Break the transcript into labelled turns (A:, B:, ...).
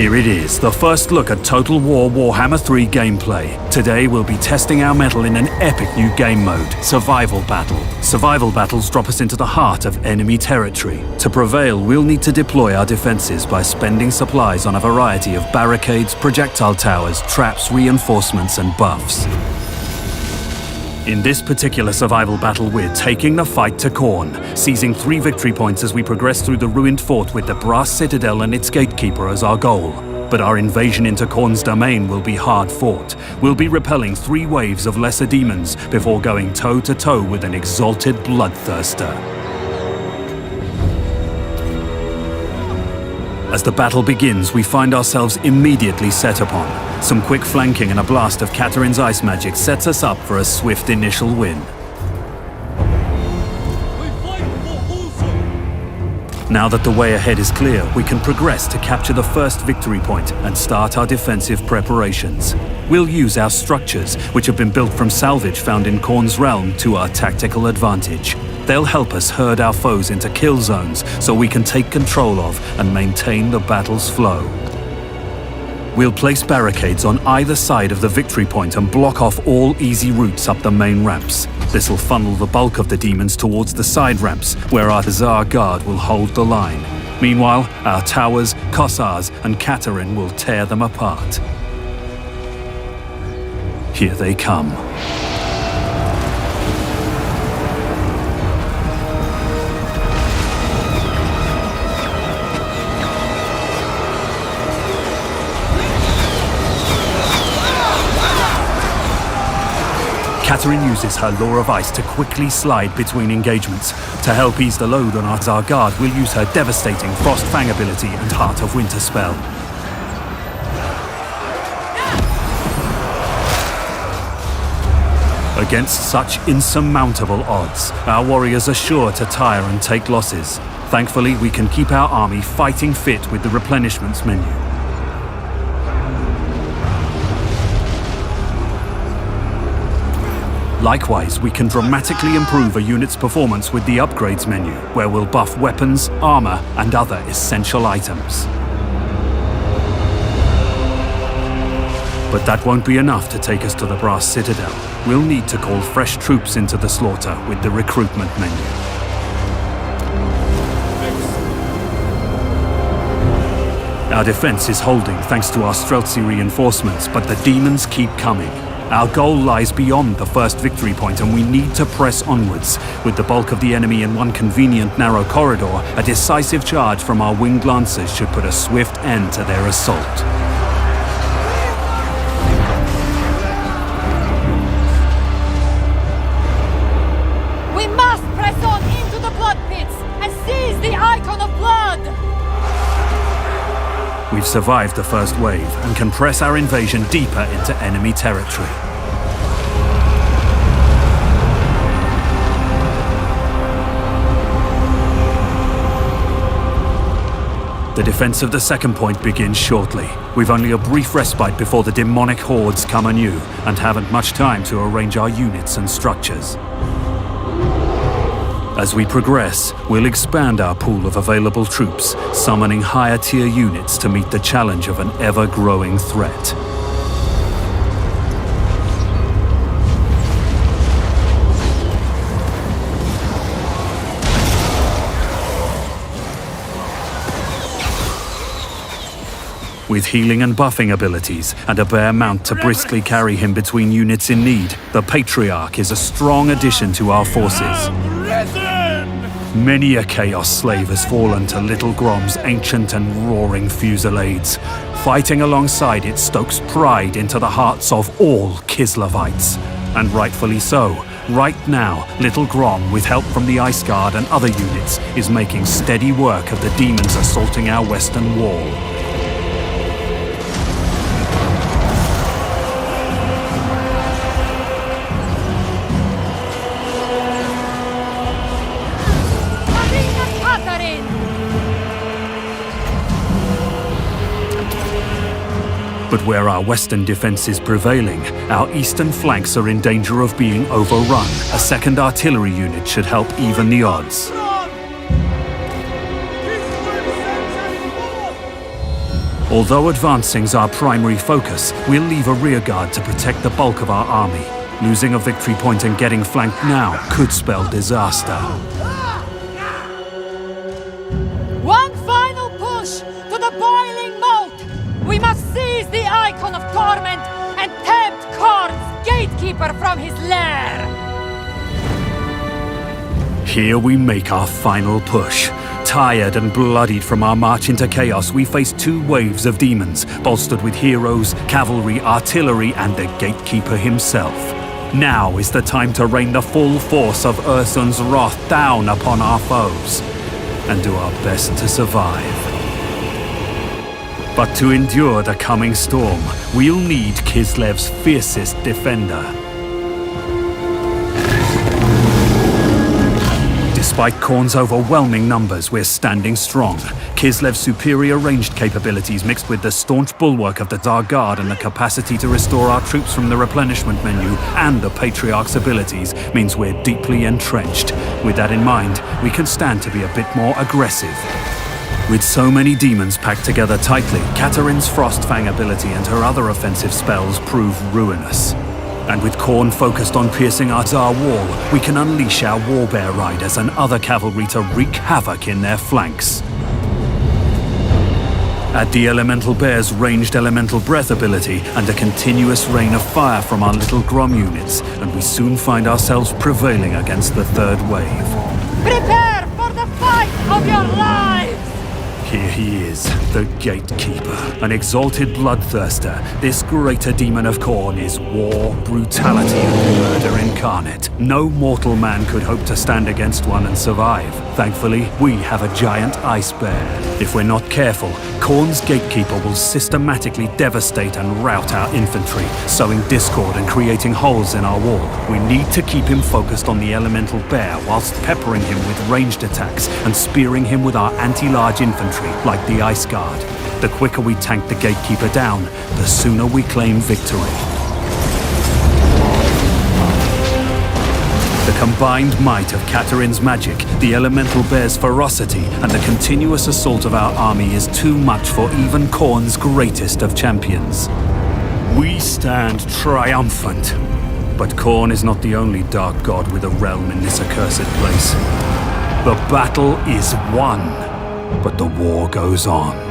A: Here it is, the first look at Total War Warhammer 3 gameplay. Today we'll be testing our mettle in an epic new game mode, Survival Battle. Survival battles drop us into the heart of enemy territory. To prevail, we'll need to deploy our defenses by spending supplies on a variety of barricades, projectile towers, traps, reinforcements, and buffs. In this particular survival battle, we're taking the fight to Khorne, seizing 3 victory points as we progress through the ruined fort with the Brass Citadel and its gatekeeper as our goal. But our invasion into Khorne's domain will be hard fought. We'll be repelling 3 waves of lesser demons before going toe-to-toe with an exalted bloodthirster. As the battle begins, we find ourselves immediately set upon. Some quick flanking and a blast of Katerin's ice magic sets us up for a swift initial win. Now that the way ahead is clear, we can progress to capture the first victory point and start our defensive preparations. We'll use our structures, which have been built from salvage found in Khorne's realm, to our tactical advantage. They'll help us herd our foes into kill zones so we can take control of and maintain the battle's flow. We'll place barricades on either side of the victory point and block off all easy routes up the main ramps. This'll funnel the bulk of the demons towards the side ramps, where our Hussar Guard will hold the line. Meanwhile, our towers, Kossars, and Katerin will tear them apart. Here they come. Katerin uses her Law of Ice to quickly slide between engagements. To help ease the load on our Hussar Guard, we'll use her devastating Frost Fang ability and Heart of Winter spell. Against such insurmountable odds, our warriors are sure to tire and take losses. Thankfully, we can keep our army fighting fit with the replenishments menu. Likewise, we can dramatically improve a unit's performance with the upgrades menu, where we'll buff weapons, armor, and other essential items. But that won't be enough to take us to the Brass Citadel. We'll need to call fresh troops into the slaughter with the recruitment menu. Our defense is holding thanks to our Streltsy reinforcements, but the demons keep coming. Our goal lies beyond the first victory point, and we need to press onwards. With the bulk of the enemy in one convenient narrow corridor, a decisive charge from our winged lancers should put a swift end to their assault.
B: We must press on into the blood pits and seize the icon of blood!
A: We've survived the first wave and can press our invasion deeper into enemy territory. The defense of the second point begins shortly. We've only a brief respite before the demonic hordes come anew, and haven't much time to arrange our units and structures. As we progress, we'll expand our pool of available troops, summoning higher-tier units to meet the challenge of an ever-growing threat. With healing and buffing abilities, and a bear mount to briskly carry him between units in need, the Patriarch is a strong addition to our forces. Many a Chaos slave has fallen to Little Grom's ancient and roaring fusillades. Fighting alongside it stokes pride into the hearts of all Kislevites. And rightfully so. Right now, Little Grom, with help from the Ice Guard and other units, is making steady work of the demons assaulting our western wall. But where our western defense is prevailing, our eastern flanks are in danger of being overrun. A second artillery unit should help even the odds. Although advancing's our primary focus, we'll leave a rearguard to protect the bulk of our army. Losing a victory point and getting flanked now could spell disaster.
B: One final push to the boiling moat! We must seize the icon of torment and tempt Khorne's gatekeeper from his lair!
A: Here we make our final push. Tired and bloodied from our march into chaos, we face two waves of demons, bolstered with heroes, cavalry, artillery, and the gatekeeper himself. Now is the time to rain the full force of Ursun's wrath down upon our foes, and do our best to survive. But to endure the coming storm, we'll need Kislev's fiercest defender. Despite Khorne's overwhelming numbers, we're standing strong. Kislev's superior ranged capabilities mixed with the staunch bulwark of the Tsar Guard and the capacity to restore our troops from the replenishment menu and the Patriarch's abilities means we're deeply entrenched. With that in mind, we can stand to be a bit more aggressive. With so many demons packed together tightly, Katarin's Frostfang ability and her other offensive spells prove ruinous. And with Khorne focused on piercing our Tsar wall, we can unleash our Warbear Riders and other cavalry to wreak havoc in their flanks. Add the Elemental Bear's ranged Elemental Breath ability and a continuous rain of fire from our little Grom units, and we soon find ourselves prevailing against the third wave.
B: Prepare for the fight of your lives!
A: Here he is, the Gatekeeper, an exalted bloodthirster. This greater demon of Khorne is war, brutality, and murder incarnate. No mortal man could hope to stand against one and survive. Thankfully, we have a giant ice bear. If we're not careful, Khorne's Gatekeeper will systematically devastate and rout our infantry, sowing discord and creating holes in our wall. We need to keep him focused on the Elemental Bear whilst peppering him with ranged attacks and spearing him with our anti-large infantry, like the Ice Guard. The quicker we tank the Gatekeeper down, the sooner we claim victory. The combined might of Katarin's magic, the Elemental Bear's ferocity, and the continuous assault of our army is too much for even Khorne's greatest of champions. We stand triumphant. But Khorne is not the only dark god with a realm in this accursed place. The battle is won, but the war goes on.